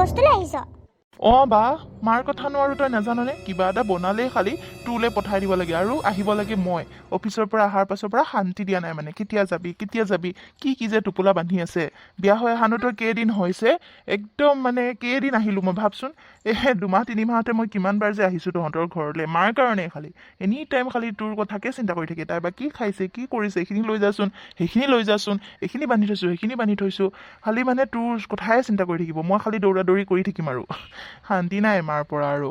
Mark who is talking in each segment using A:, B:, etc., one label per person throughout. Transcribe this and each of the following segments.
A: বস্তু লৈ আহিছ
B: বা মাৰ কথা নোৱাৰো তই নাজাননে কিবা এটা বনালেই খালি তোলে পঠাই দিব লাগে আৰু আহিব লাগে মই অফিচৰ পৰা অহাৰ পাছৰ পৰা শান্তি দিয়া নাই মানে কেতিয়া যাবি কি যে টোপোলা বান্ধি আছে বিয়া হৈ অহানো তই কেইদিন হৈছে একদম মানে কেইদিন আহিলো মই ভাবচোন 2-3 মাহতে মই কিমান বাৰ যে আহিছো তহঁতৰ ঘৰলৈ মাৰ কাৰণে খালি এনি টাইম খালি তোৰ কথাকে চিন্তা কৰি থাকে তাই বা কি খাইছে কি কৰিছে এইখিনি লৈ যাচোন সেইখিনি লৈ যাচোন এইখিনি বান্ধি থৈছো সেইখিনি বান্ধি থৈছো খালি মানে তোৰ কথাই চিন্তা কৰি থাকিব মই খালি দৌৰা দৌৰি কৰি থাকিম আৰু শান্তি নাই মাৰ পৰা আৰু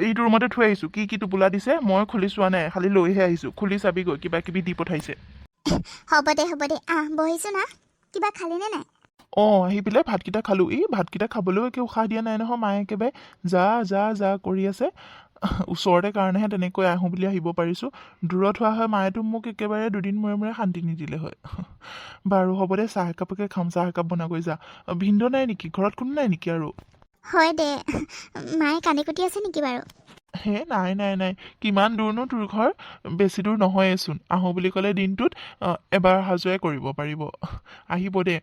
B: এইটো ৰুমতে থৈ আহিছো কি টোপোলা দিছে মই খুলি চোৱা নাই খালি লৈহে আহিছো খুলি চাবি গৈ কিবা কিবি দি পঠাইছে
A: হ'ব দে বহিছো না কিবা খালি নে নাই
B: আহি পেলাই ভাতকেইটা খালো ভাতকেইটা খাবলৈও একে উশাহ দিয়া নাই নহয় মায়ে একেবাৰে যা কৰি আছে ওচৰতে কাৰণেহে তেনেকৈ আহোঁ বুলি আহিব পাৰিছোঁ দূৰত হোৱা হয় মায়েতো মোক একেবাৰে 2 দিন মূৰে শান্তি নিদিলে হয় বাৰু হ'ব দে চাহ একাপকে খাম চাহ একাপ বনাগৈ যা ভিনদেউ নাই নেকি ঘৰত কোনো নাই নেকি আৰু
A: হয় দে মায়ে কান্দি কুটি আছে নেকি বাৰু
B: নাই কিমান দূৰনো তোৰ ঘৰ বেছি দূৰ নহয়েচোন আহোঁ বুলি ক'লে দিনটোত এবাৰ অহা যোৱাই কৰিব পাৰিব আহিব দে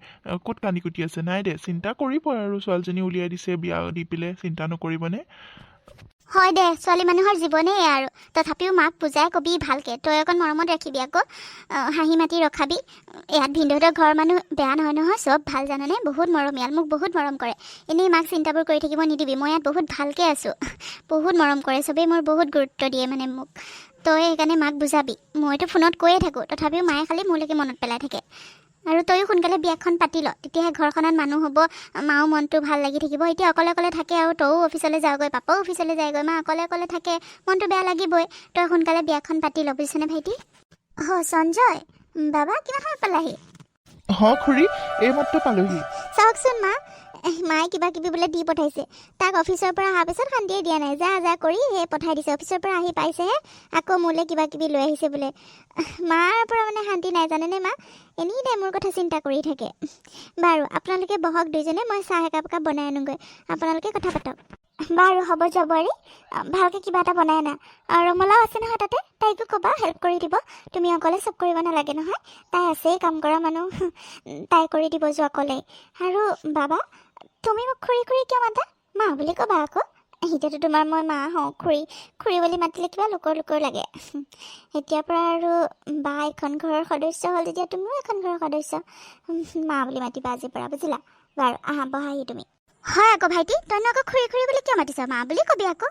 B: ক'ত কান্দি কুটি আছে নাই দে চিন্তা কৰিব আৰু ছোৱালীজনী উলিয়াই দিছে বিয়া দি পেলাই চিন্তা নকৰিবনে
A: হয় দে ছোৱালী মানুহৰ জীৱনেই আৰু তথাপিও মাক বুজাই কবি ভালকে তই অকণ মৰমত ৰাখিবি আকৌ হাঁহি মাতি ৰখাবি ইয়াত ভিনদেউহঁতৰ ঘৰৰ মানুহ বেয়া নহয় চব ভাল জানানে বহুত মৰমীয়াল মোক বহুত মৰম কৰে এনেই মাক চিন্তাবোৰ কৰি থাকিব নিদিবি মই ইয়াত বহুত ভালকে আছোঁ বহুত মৰম কৰে চবেই মোৰ বহুত গুৰুত্ব দিয়ে মানে মোক তই সেইকাৰণে মাক বুজাবি মইতো ফোনত কৈয়ে থাকোঁ তথাপিও মায়ে খালি মোলৈকে মনত পেলাই থাকে আৰু তয়ো সোনকালে বিয়াখন পাতি ল তেতিয়াহে ঘৰখনত মানুহ হ'ব মাও মনটো ভাল লাগি থাকিব এতিয়া অকলে থাকে আৰু তয়ো অফিচলৈ যাওগৈ পাপাও অফিচলৈ যায়গৈ মা অকলে থাকে মনটো বেয়া লাগিবই তই সোনকালে বিয়াখন পাতি ল বুজিছনে ভাইটি সঞ্জয় বাবা কিমান সময় পালাহি
B: খুৰী এইমাত্ৰ পালোহি
A: চাওকচোন মায়ে কিবা কিবি বোলে দি পঠাইছে তাক অফিচৰ পৰা অহাৰ পিছত শান্তিয়ে দিয়া নাই যা কৰি সেই পঠাই দিছে অফিচৰ পৰা আহি পাইছেহে আকৌ মোলৈ কিবা কিবি লৈ আহিছে বোলে মাৰ পৰা মানে শান্তি নাই জানেনে মা এনি টাইম মোৰ কথা চিন্তা কৰি থাকে বাৰু আপোনালোকে বহক দুইজনে মই চাহ একাপ বনাই আনোগৈ আপোনালোকে কথা পাতক বাৰু হ'ব জবৰী ভালকৈ কিবা এটা বনাই আনা ৰঙালাও আছে নহয় তাতে তাইকো ক'বা হেল্প কৰি দিব তুমি অকলে চব কৰিব নালাগে নহয় তাই আছেই কাম কৰা মানুহ তাই কৰি দিব যোৱা অকলে আৰু বাবা তুমি মোক খুৰী কিয় মাতা মা বুলি ক'বা আকৌ এতিয়াতো তোমাৰ মই মা হওঁ খুৰী বুলি মাতিলে কিবা লোকৰ লাগে এতিয়াৰ পৰা আৰু বা এখন ঘৰৰ সদস্য হ'ল যেতিয়া তুমিও এখন ঘৰৰ সদস্য মা বুলি মাতিবা আজিৰ পৰা বুজিলা বাৰু আহা বহাহি তুমি হয় আকৌ ভাইটি তইনো আকৌ খুৰী বুলি কিয় মাতিছ মা বুলি কবি আকৌ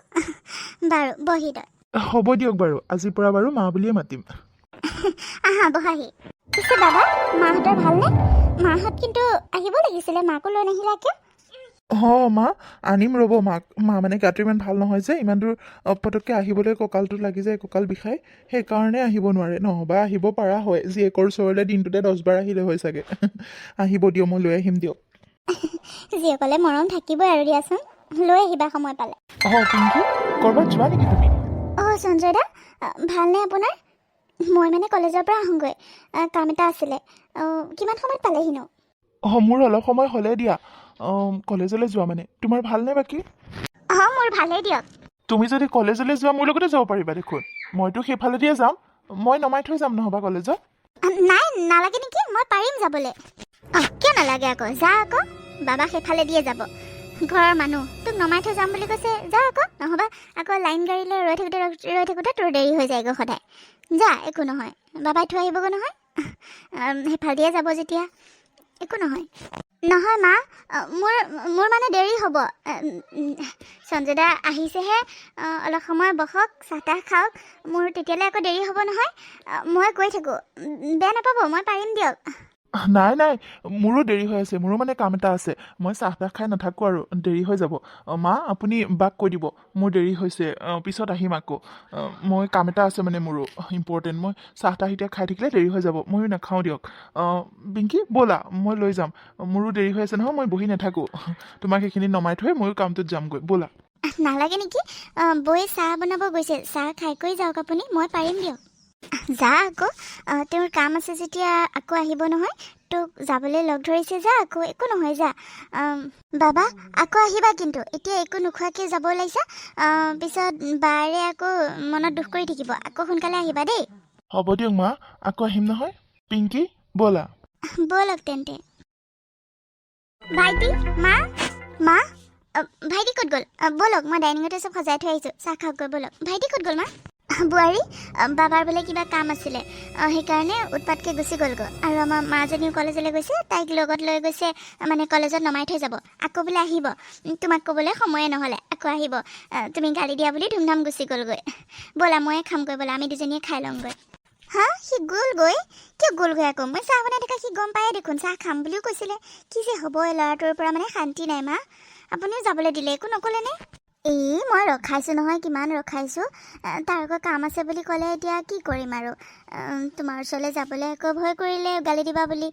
A: বাৰু বহি তই
B: হ'ব দিয়ক বাৰু আজিৰ পৰা বাৰু মা বুলিয়ে মাতিম
A: আহা বহাহি পিছে দাদা মাহঁতৰ ভালনে মাহঁত কিন্তু আহিব লাগিছিলে মাকো লৈ নাহিলা কিয়
B: মা আনিম ৰ'ব মা মানে গাটো ইমান ভাল নহয় যে ইমান দূৰ পটককৈ আহিবলৈ কঁকালটো লাগি যায় কঁকাল বিষাই সেইকাৰণে আহিব নোৱাৰে নহবা আহিব পৰা হয় জীয়েকৰ ওচৰলৈ দিনটোতে 10 বাৰ আহিলে হয় চাগে আহিব দিয়ক মই লৈ আহিম দিয়ক
A: জীয়েকলে মৰম থাকিবই আৰু দিয়াচোন লৈ আহিবা সময় পালে
B: পিংকি ক'ৰবাত যোৱা নেকি তুমি
A: সঞ্জয় দা ভালনে আপোনাৰ মই মানে কলেজৰ পৰা আহোঁগৈ কাম এটা আছিলে কিমান সময়ত পালেহিনো
B: মোৰ অলপ সময় হ'লে দিয়া কলেজলৈ যোৱা মানে তোমাৰ ভালনে বাকী
A: মোৰ ভালেই দিয়ক
B: তুমি যদি কলেজলৈ যোৱা মোৰ লগতে যাব পাৰিবা দেখোন মইতো সেইফালে দিয়ে যাম মই নমাই থৈ যাম নহবা কলেজত
A: নাই নালাগে নেকি মই পাৰিম যাবলৈ কিয় নালাগে আকৌ যা আকৌ বাবা সেইফালে দিয়ে যাব ঘৰৰ মানুহ তোক নমাই থৈ যাম বুলি কৈছে যা আকৌ নহবা আকৌ লাইন গাড়ীলৈ ৰৈ থাকোঁতে তোৰ দেৰি হৈ যায়গৈ সদায় যা একো নহয় বাবাই থৈ আহিবগৈ নহয় সেইফালে দিয়ে যাব যেতিয়া একো নহয় মা মোৰ মানে দেৰি হ'ব সঞ্জয় দা আহিছেহে অলপ সময় বহক চাহ তাহ খাওক মোৰ তেতিয়ালৈ আকৌ দেৰি হ'ব নহয় মই কৈ থাকোঁ বেয়া নাপাব মই পাৰিম দিয়ক
B: নাই মোৰো দেৰি হৈ আছে মোৰো মানে কাম এটা আছে মই চাহ তাহ খাই নাথাকোঁ আৰু দেৰি হৈ যাব মা আপুনি বাক কৈ দিব মোৰ দেৰি হৈছে পিছত আহিম আকৌ মই কাম এটা আছে মানে মোৰো ইম্পৰ্টেণ্ট মই চাহ তাহ এতিয়া খাই থাকিলে দেৰি হৈ যাব ময়ো নাখাওঁ দিয়ক পিংকি ব'লা মই লৈ যাম মোৰো দেৰি হৈ আছে নহয় মই বহি নাথাকোঁ তোমাক সেইখিনি নমাই থৈ ময়ো কামটোত যামগৈ ব'লা
A: নালাগে নেকি বৌয়ে চাহ বনাব গৈছে চাহ খাই কৰি যাওক আপুনি মই পাৰিম দিয়ক যা আকৌ তেওঁৰ কাম আছে যেতিয়া আকৌ আহিব নহয় তোক যাবলৈ লগ ধৰিছে যা আকৌ একো নহয় যা বাবা আকৌ আহিবা কিন্তু এতিয়া একো নোখোৱাকৈ যাব ওলাইছা পিছত বাৰে আকৌ মনত দুখ কৰি থাকিব আকৌ সোনকালে আহিবা দেই
B: হ'ব দিয়ক মা আকৌ আহিম নহয় পিংকি ব'লা
A: ব'লক তেন্তে ভাইটি মা মা ভাইটি ক'ত গ'ল ব'লক মই ডাইনিঙতে চব সজাই থৈ আহিছোঁ চাহ খাওঁগৈ ব'লক ভাইটি ক'ত গ'ল মা বোৱাৰী বাবাৰ বোলে কিবা কাম আছিলে সেইকাৰণে উৎপাতকৈ গুচি গ'লগৈ আৰু আমাৰ মাজনীও কলেজলৈ গৈছে তাইক লগত লৈ গৈছে মানে কলেজত নমাই থৈ যাব আকৌ বোলে আহিব তোমাক ক'বলৈ সময়ে নহ'লে আকৌ আহিব তুমি গালি দিয়া বুলি ধুমধাম গুচি গ'লগৈ ব'লা ময়ে খামগৈ ব'লা আমি দুজনীয়ে খাই ল'মগৈ হা সি গ'লগৈ কিয় গ'লগৈ আকৌ মই চাহ বনাই থকা সি গম পায়ে দেখোন চাহ খাম বুলিও কৈছিলে কি যে হ'ব এই ল'ৰাটোৰ পৰা মানে শান্তি নাই মা আপুনিও যাবলৈ দিলে একো নক'লেনে মই ৰখাইছোঁ নহয় কিমান ৰখাইছোঁ তাৰ আকৌ কাম আছে বুলি ক'লে এতিয়া কি কৰিম আৰু তোমাৰ ওচৰলৈ যাবলৈ আকৌ ভয় কৰিলে গালি দিবা বুলি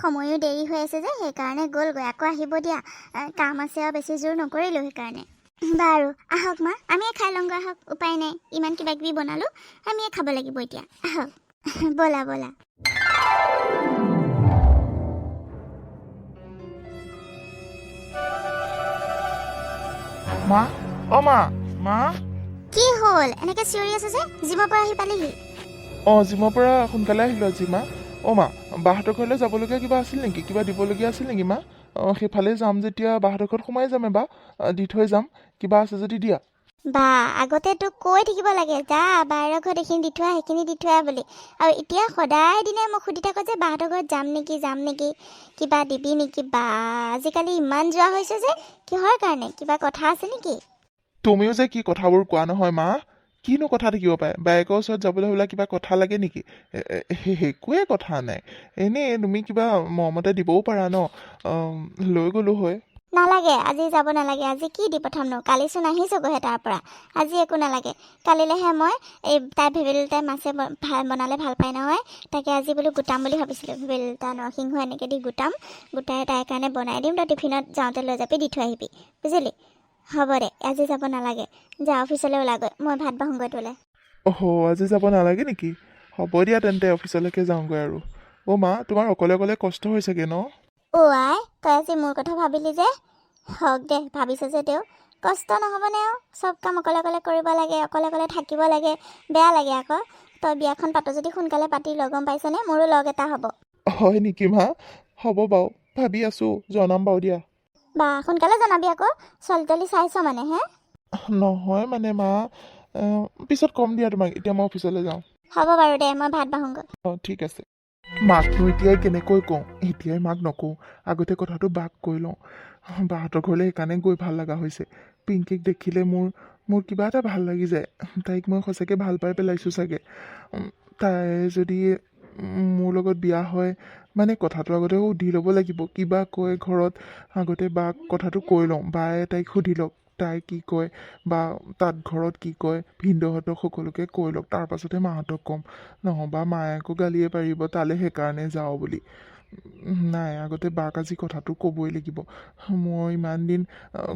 A: সময়ো দেৰি হৈ আছে যে সেইকাৰণে গ'লগৈ আকৌ আহিব দিয়া কাম আছে আৰু বেছি জোৰ নকৰিলোঁ সেইকাৰণে বাৰু আহক মা আমিয়ে খাই লওঁগৈ আহক উপায় নাই ইমান কিবা কিবি বনালোঁ আমিয়ে খাব লাগিব এতিয়া আহক ব'লা ব'লা
B: মা অ মা মা
A: কি হ'ল এনেকৈ চিঞৰি আছে যে জিমৰ পৰা আহি পালেহি
B: জিমৰ পৰা সোনকালে আহিলোঁ আজি মা মা বাহঁতৰ ঘৰলৈ যাবলগীয়া কিবা আছিল নেকি কিবা দিবলগীয়া আছিল নেকি মা সেইফালে যাম যেতিয়া বাহঁতৰ ঘৰত সোমাই যাম এবাৰ দি থৈ যাম কিবা আছে যদি দিয়া
A: বা আগতে তোক কৈ থাকিব লাগে যা বাহিৰৰ ঘৰত এইখিনি দি থোৱা সেইখিনি দি থোৱা বুলি আৰু এতিয়া সদায় দিনে মোক সুধি থাকো যে বাহঁতৰ ঘৰত যাম নেকি কিবা দিবি নেকি বা আজিকালি ইমান যোৱা হৈছে যে কিহৰ কাৰণে কিবা কথা আছে নেকি
B: তুমিও যে কি কথাবোৰ কোৱা নহয় মা কিনো কথা থাকিব পাৰে বায়েকৰ ওচৰত যাবলৈ হ'লে কিবা কথা লাগে নেকি একোৱে কথা নাই এনেই তুমি কিবা মৰমতে দিবও পাৰা ন লৈ গ'লো হয়
A: নালাগে আজি যাব নালাগে আজি কি দি পঠাম নো কালিচোন আহিছোগৈহে তাৰ পৰা আজি একো নালাগে কালিলৈহে মই এই তাই ভেবেলিলতাই মাছে বনালে ভাল পায় নহয় তাকে আজি বোলো গোটাম বুলি ভাবিছিলোঁ ভেবেলিলতা নৰসিংহ এনেকৈ দি গোটাই তাইৰ কাৰণে বনাই দিম তই টিফিনত যাওঁতে লৈ যাবি দি থৈ আহিবি বুজিলি হ'ব দে আজি যাব নালাগে যা অফিচলৈ ওলাগৈ মই ভাত বাঢ়োঁগৈ তোলে
B: আজি যাব নালাগে নেকি হ'ব দিয়া তেন্তে অফিচলৈকে যাওঁগৈ আৰু মা তোমাৰ অকলে অকলে কষ্ট হৈ চাগে ন
A: আই তই আজি মোৰ কথা ভাবিলি যে হওক দে ভাবিছ যে তেওঁ কষ্ট নহ'বনে আৰু চব কাম অকলে অকলে কৰিব লাগে অকলে অকলে থাকিব লাগে বেয়া লাগে আকৌ তই বিয়াখন পাতো যদি সোনকালে পাতি লগ গম পাইছনে মোৰো লগ এটা হ'ব
B: হয় নেকি মা হ'ব বাৰু ভাবি আছোঁ জনাম বাৰু দিয়া
A: বা সোনকালে জনাবি আকৌ ছোৱালী তোৱালী চাইছ মানে হে
B: নহয় মানে মা পিছত কম দিয়া তোমাক এতিয়া মই অফিচলৈ যাওঁ
A: হ'ব বাৰু দে মই ভাত বাঢ়োঁগৈ
B: ঠিক আছে মাকনো এতিয়াই কেনেকৈ কওঁ এতিয়াই মাক নকওঁ আগতে কথাটো বাক কৈ লওঁ বাহঁতৰ ঘৰলৈ সেইকাৰণে গৈ ভাল লগা হৈছে পিংকিক দেখিলে মোৰ কিবা এটা ভাল লাগি যায় তাইক মই সঁচাকৈ ভাল পাই পেলাইছোঁ চাগে তাই যদি মোৰ লগত বিয়া হয় মানে কথাটো আগতে সুধি ল'ব লাগিব কিবা কয় ঘৰত আগতে বাক কথাটো কৈ লওঁ বায়ে তাইক সুধি লওক তাই কি কয় বা তাত ঘৰত কি কয় ভিনদেউহঁতক সকলোকে কৈ লওক তাৰ পাছতহে মাহঁতক ক'ম নহ'বা মায়ে আকৌ গালিয়ে পাৰিব তালৈ সেইকাৰণে যাওঁ বুলি নাই আগতে বাক আজি কথাটো ক'বই লাগিব মই ইমান দিন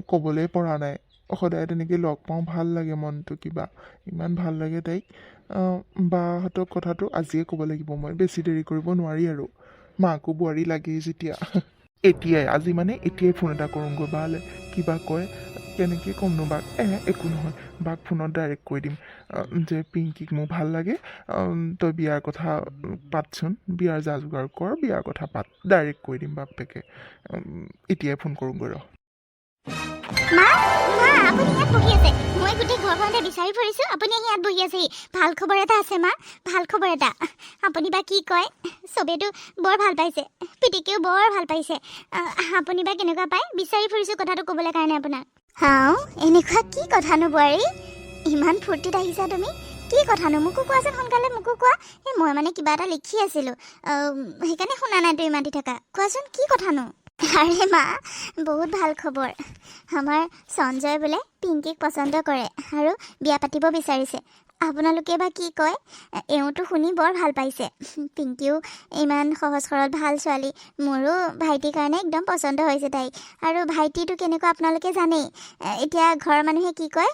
B: ক'বলৈ পৰা নাই সদায় তেনেকৈ লগ পাওঁ ভাল লাগে মনটো কিবা ইমান ভাল লাগে তাইক বাহঁতক কথাটো আজিয়ে ক'ব লাগিব মই বেছি দেৰি কৰিব নোৱাৰি আৰু মাকো বোৱাৰী লাগেই যেতিয়া এতিয়াই ফোন এটা কৰোঁগৈ বালৈ কিবা কয় কেনেকৈ ক'মনো বাক একো নহয় বাক ফোনত ডাইৰেক্ট কৈ দিম যে পিংকিক মোৰ ভাল লাগে তই বিয়াৰ কথা পাতচোন বিয়াৰ যা যোগাৰ কৰ বিয়াৰ কথা পাত ডাইৰেক্ট কৈ দিম বাপেকে এতিয়াই ফোন কৰোঁগৈ ৰ
A: মা আপুনি ইয়াত বহি আছে মই গোটেই ঘৰখনতে বিচাৰি ফুৰিছোঁ আপুনি আহি ইয়াত বহি আছেহি ভাল খবৰ এটা আছে মা ভাল খবৰ এটা আপুনি বা কি কয় চবেইতো বৰ ভাল পাইছে পিতিকেও বৰ ভাল পাইছে আপুনি বা কেনেকুৱা পায় বিচাৰি ফুৰিছোঁ কথাটো ক'বলৈ কাৰণে আপোনাক এনেকুৱা কি কথানো বোৱাৰী ইমান ফূৰ্তিত আহিছা তুমি কি কথানো মোকো কোৱাচোন সোনকালে মোকো কোৱা মই মানে কিবা এটা লিখি আছিলোঁ সেইকাৰণে শুনা নাই তুমি মাতি থাকা কোৱাচোন কি কথানো আৰে মা বহুত ভাল খবৰ আমাৰ সঞ্জয় বোলে পিংকিক পচন্দ কৰে আৰু বিয়া পাতিব বিচাৰিছে আপোনালোকে বা কি কয় এওঁতো শুনি বৰ ভাল পাইছে পিংকিও ইমান সহজ সৰল ভাল ছোৱালী মোৰো ভাইটিৰ কাৰণে একদম পচন্দ হৈছে তাইক আৰু ভাইটিটো কেনেকুৱা আপোনালোকে জানেই এতিয়া ঘৰৰ মানুহে কি কয়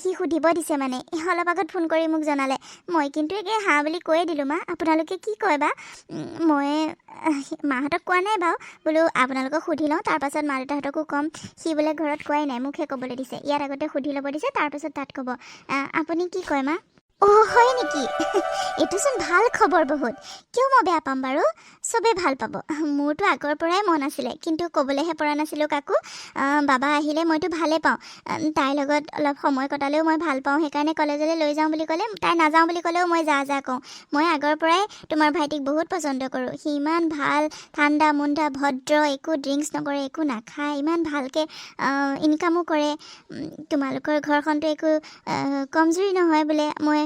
A: সি সুধিব দিছে মানে অলপ আগত ফোন কৰি মোক জনালে মই কিন্তু একে হাঁ বুলি কৈয়ে দিলোঁ মা আপোনালোকে কি কয় বা মই মাহঁতক কোৱা নাই বাৰু বোলো আপোনালোকক সুধি লওঁ তাৰপাছত মা দেউতাহঁতকো ক'ম সি বোলে ঘৰত কোৱাই নাই মোকহে ক'বলৈ দিছে ইয়াত আগতে সুধি ল'ব দিছে তাৰপাছত তাত ক'ব আপুনি কি কয় মা হয় নেকি এইটোচোন ভাল খবৰ বহুত কিয় মই বেয়া পাম বাৰু চবেই ভাল পাব। মোৰতো আগৰ পৰাই মন আছিলে, কিন্তু ক'বলৈহে পৰা নাছিলোঁ কাকো। বাবা আহিলে মইতো ভালেই পাওঁ, তাইৰ লগত অলপ সময় কটালেও মই ভাল পাওঁ, সেইকাৰণে কলেজলৈ লৈ যাওঁ বুলি ক'লে, তাই নাযাওঁ বুলি ক'লেও মই যা কওঁ। মই আগৰ পৰাই তোমাৰ ভাইটিক বহুত পচন্দ কৰোঁ। সি ইমান ভাল, ঠাণ্ডা মুণ্ডা, ভদ্ৰ, একো ড্ৰিংকছ নকৰে, একো নাখায়, ইমান ভালকৈ ইনকামো কৰে। তোমালোকৰ ঘৰখনতো একো কমজুৰি নহয় বোলে, মই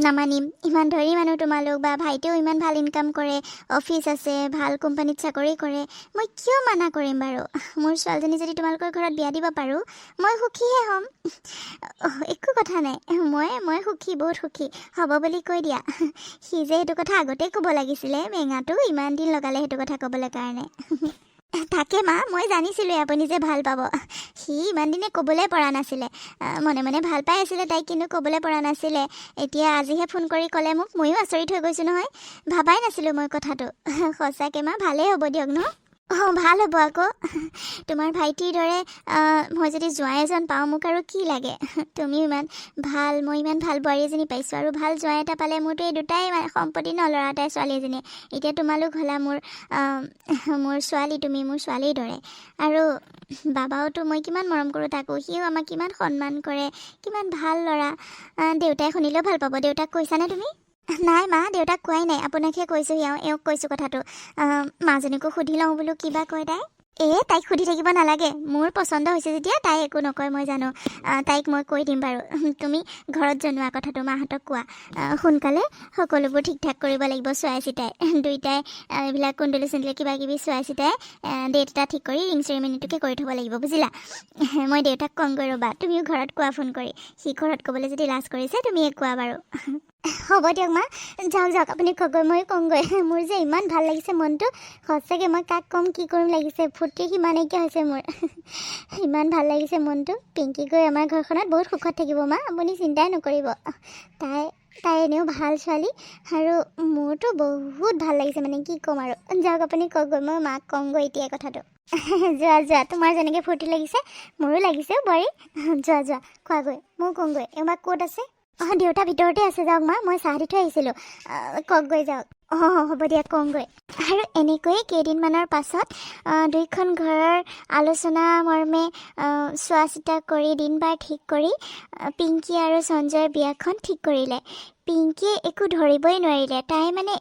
A: নামানিম। ইমান ধনী মানুহ তোমালোক, বা ভাইটিও ইমান ভাল ইনকাম কৰে, অফিচ আছে, ভাল কোম্পানীত চাকৰি কৰে। মই কিয় মানা কৰিম বাৰু? মোৰ ছোৱালীজনী যদি তোমালোকৰ ঘৰত বিয়া দিব পাৰোঁ, মই সুখীহে হ'ম। একো কথা নাই, মই সুখী, বহুত সুখী। হ'ব বুলি কৈ দিয়া। সি যে সেইটো কথা আগতেই ক'ব লাগিছিলে, বেঙাটো ইমান দিন লগালে সেইটো কথা ক'বলৈ কাৰণে। তাকে মা, মই জানিছিলোঁ আপুনি যে ভাল পাব। সি ইমান দিনে ক'বলৈ পৰা নাছিলে, মনে মনে ভাল পাই আছিলে তাইক, কিন্তু ক'বলৈ পৰা নাছিলে। এতিয়া আজিহে ফোন কৰি ক'লে মোক, ময়ো আচৰিত হৈ গৈছোঁ নহয়, ভাবাই নাছিলোঁ মই কথাটো। সঁচাকৈ মা, ভালেই হ'ব দিয়ক ন? ভাল হ'ব আকৌ। তোমাৰ ভাইটিৰ দৰে মই যদি জোঁৱাই এজন পাওঁ, মোক আৰু কি লাগে? তুমিও ইমান ভাল, মই ইমান ভাল বোৱাৰী এজনী পাইছোঁ, আৰু ভাল জোঁৱাই এটা পালে মোৰতো এই দুটাই সম্পত্তি ন, ল'ৰা এটাই ছোৱালী এজনী। এতিয়া তোমালোক হ'লা মোৰ ছোৱালী, তুমি মোৰ ছোৱালীৰ দৰে। আৰু বাবাওতো মই কিমান মৰম কৰোঁ তাকো, সিও আমাক কিমান সন্মান কৰে, কিমান ভাল ল'ৰা। দেউতাই শুনিলেও ভাল পাব। দেউতাক কৈছানে তুমি? নাই মা, দেউতাক কোৱাই নাই, আপোনাকহে কৈছোঁ। এওঁক কৈছোঁ কথাটো। মাজনীকো সুধি লওঁ বোলো, কিবা কয় তাই। তাইক সুধি থাকিব নালাগে, মোৰ পচন্দ হৈছে যেতিয়া তাই একো নকয়, মই জানো। তাইক মই কৈ দিম বাৰু। তুমি ঘৰত জনোৱা কথাটো, মাহঁতক কোৱা। সোনকালে সকলোবোৰ ঠিক ঠাক কৰিব লাগিব, চোৱাই চিতাই। দুইটাই এইবিলাক কুণ্ডলী চুণ্ডলী কিবা কিবি চোৱাই চিতাই ডেট এটা ঠিক কৰি ৰিং চেৰিমনিটোকে কৰি থ'ব লাগিব, বুজিলা? মই দেউতাক কমগৈ ৰ'বা, তুমিও ঘৰত কোৱা ফোন কৰি। সি ঘৰত ক'বলৈ যদি লাজ কৰিছে, তুমিয়ে কোৱা বাৰু। হ'ব দিয়ক মা, যাওক আপুনি কওকগৈ, ময়ো কওঁগৈ। মোৰ যে ইমান ভাল লাগিছে মনটো, সঁচাকৈ মই কাক ক'ম কি কৰিম লাগিছে, ফূৰ্তি সিমান নাইকিয়া হৈছে মোৰ। ইমান ভাল লাগিছে মনটো। পিংকি গৈ আমাৰ ঘৰখনত বহুত সুখত থাকিব মা, আপুনি চিন্তাই নকৰিব। তাই এনেও ভাল ছোৱালী, আৰু মোৰতো বহুত ভাল লাগিছে, মানে কি ক'ম আৰু। যাওক আপুনি কওকগৈ, মই মাক কওঁগৈ এতিয়া কথাটো। যোৱা, তোমাৰ যেনেকৈ ফূৰ্তি লাগিছে মোৰো লাগিছে বোৱাৰী। যোৱা কোৱাগৈ, ময়ো কওঁগৈ। এবাৰ ক'ত আছে? দেউতা ভিতৰতে আছে, যাওক মা, মই চাহ দি থৈ আহিছিলোঁ। কওকগৈ, যাওক। হ'ব দিয়া, কওঁগৈ। আৰু এনেকৈয়ে কেইদিনমানৰ পাছত দুইখন ঘৰৰ আলোচনা মৰ্মে চোৱা চিতা কৰি দিন বাৰ ঠিক কৰি পিংকী আৰু সঞ্জয়ৰ বিয়াখন ঠিক কৰিলে। পিংকীয়ে একো ধৰিবই নোৱাৰিলে, তাই মানে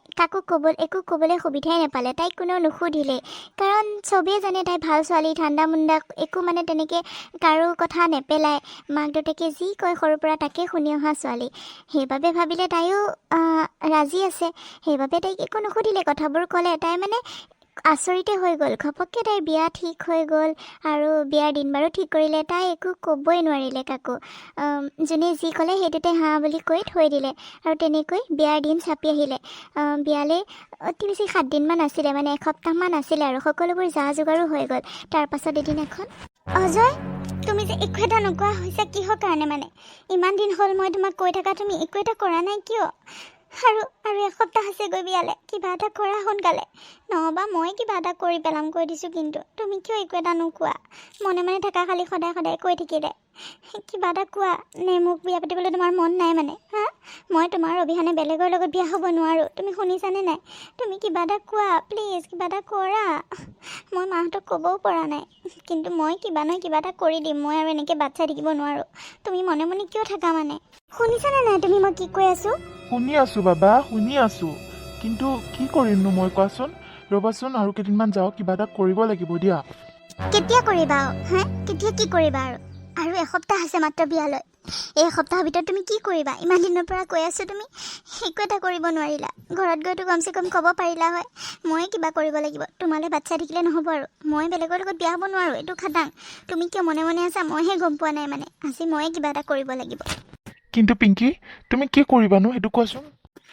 A: একো ক'বলৈ সুবিধাই নাপালে। তাইক কোনেও নুসুধিলেই, কাৰণ চবেই জানে তাই ভাল ছোৱালী, ঠাণ্ডা মুণ্ডা, একো মানে তেনেকৈ কাৰো কথা নেপেলায়। মাক দেউতাকে যি কয় সৰুৰ পৰা তাকে শুনি অহা ছোৱালী। সেইবাবে ভাবিলে তাইও ৰাজি আছে, সেইবাবে তাইক একো নুসুধিলে, কথাবোৰ ক'লে। তাই মানে আচৰিতে হৈ গ'ল, ঘপককৈ তাইৰ বিয়া ঠিক হৈ গ'ল, আৰু বিয়াৰ দিন বাৰো ঠিক কৰিলে। তাই একো ক'বই নোৱাৰিলে কাকো। যোনে যি ক'লে সেইটোতে হাঁ বুলি কৈ থৈ দিলে, আৰু তেনেকৈ বিয়াৰ দিন চাপি আহিলে। বিয়ালৈ অতি বেছি 7 দিনমান আছিলে, মানে এসপ্তাহমান আছিলে, আৰু সকলোবোৰ যা যোগাৰো হৈ গ'ল। তাৰপাছত এদিন এখন, অজয়, তুমি যে একো এটা নোকোৱা হৈছা কিহৰ কাৰণে? মানে ইমান দিন হ'ল মই তোমাক কৈ থাকা, তুমি একো এটা কৰা নাই কিয়? আৰু এসপ্তাহ আছে গৈ বিয়ালে, কিবা এটা কৰা সোনকালে, নহ'বা মই কিবা এটা কৰি পেলাম কৈ দিছোঁ। কিন্তু তুমি কিয় একো এটা নোকোৱা? মনে মনে থাকা খালি, সদায় কৈ থাকিলে। কিবা এটা কোৱা। নে মোক বিয়া পাতিবলৈ তোমাৰ মন নাই মানে? মই তোমাৰ অবিহনে বেলেগৰ লগত বিয়া হ'ব নোৱাৰোঁ, তুমি শুনিছানে নাই? তুমি কিবা এটা কোৱা প্লিজ, কিবা এটা কৰা। মই মাহঁতক ক'বও পৰা নাই, কিন্তু মই কিবা নহয় কিবা এটা কৰি দিম। মই আৰু এনেকৈ বাট চাই থাকিব নোৱাৰোঁ। তুমি মনে মনে কিয় থাকা মানে? শুনিছানে নাই তুমি মই কি কৈ আছোঁ?
B: শুনি আছোঁ বাবা, শুনি আছোঁ, কিন্তু কি কৰিমনো মই, কোৱাচোন? ৰ'বাচোন, আৰু কেইদিনমান যাওক, কিবা এটা কৰিব লাগিব দিয়া।
A: কেতিয়া কৰিবা? কেতিয়া কি কৰিবা? আৰু এসপ্তাহ আছে মাত্ৰ বিয়ালৈ। এই এসপ্তাহৰ ভিতৰত তুমি কি কৰিবা? ইমান দিনৰ পৰা কৈ আছোঁ, তুমি একো এটা কৰিব নোৱাৰিলা। ঘৰত গৈতো কমচে কম ক'ব পাৰিলা হয়, ময়ে কিবা কৰিব লাগিব। তোমালৈ বাচ্ছা থাকিলে নহ'ব, আৰু মই বেলেগৰ লগত বিয়া হ'ব নোৱাৰোঁ, এইটো খাটাং। তুমি কিয় মনে মনে আছা মইহে গম পোৱা নাই। মানে আজি ময়ে কিবা এটা কৰিব লাগিব।
B: কিন্তু পিংকি, তুমি কি কৰিবানো সেইটো কোৱাচোন?